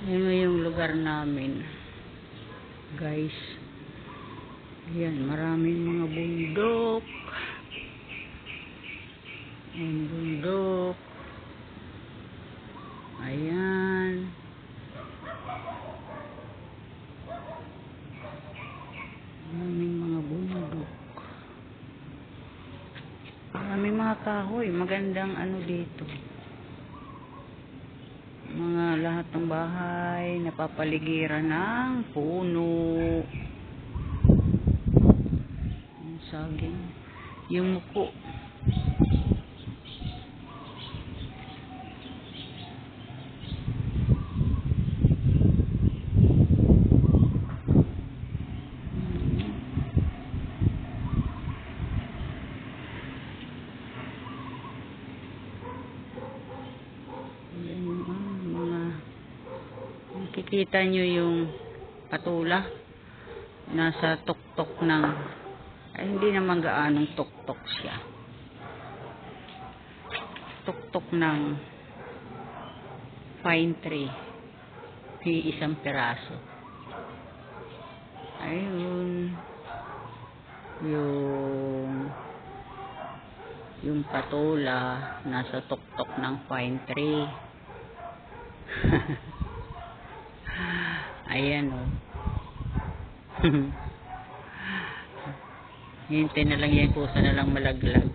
Ayan yung lugar namin, guys. Ayan, maraming mga bundok. Ayan, bundok. Ayan. Maraming mga bundok. Maraming mga kahoy. Magandang ano dito. Mga lahat ng bahay napapaligiran ng puno. Yung saging. Yung muko. Nakikita nyo yung patula nasa tuktok ng hindi naman gaanong tuktok siya, tuktok ng pine tree, isang piraso. Ayun yung patula nasa tuktok ng pine tree. Ayan o. Hintay na lang yan, kusa na lang malaglag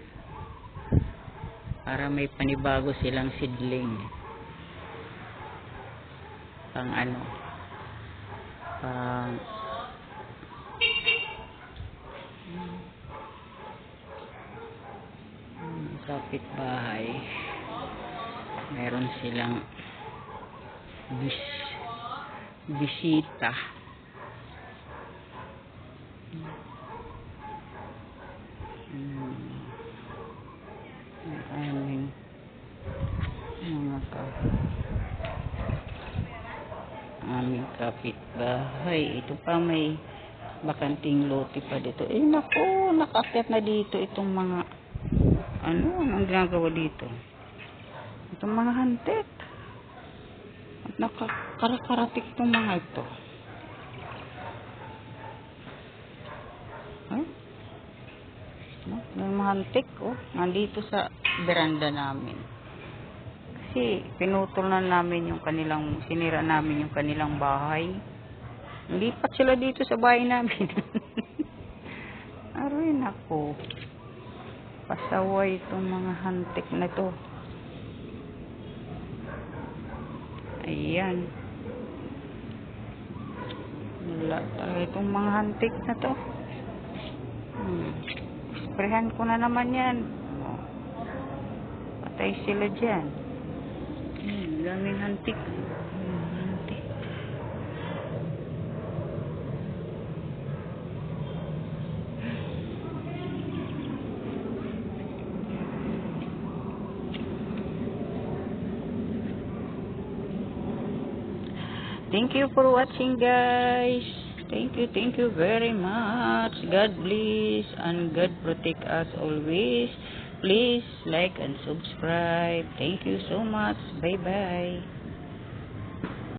para may panibago silang seedling pang ano, pang kapitbahay. Meron silang bisita. Aming mga aming kapitbahay. Ito pa, may bakanting lote pa dito. Eh naku, nakakyat na dito itong mga anong ginagawa dito, itong mga hantet at nakakaraparatik itong mga ito. Yung mga hantik nandito sa beranda namin kasi pinutol na namin yung kanilang, sinira namin yung kanilang bahay. Lipat sila dito sa bahay namin. Aroy nako, pasaway itong mga hantik na to. Ayan, wala talaga itong mga hantik na to. Sprehan ko na naman yan. Patay sila dyan. Daming hantik. Hantik. Thank you for watching, guys. Thank you very much. God bless and God protect us always. Please like and subscribe. Thank you so much. Bye bye.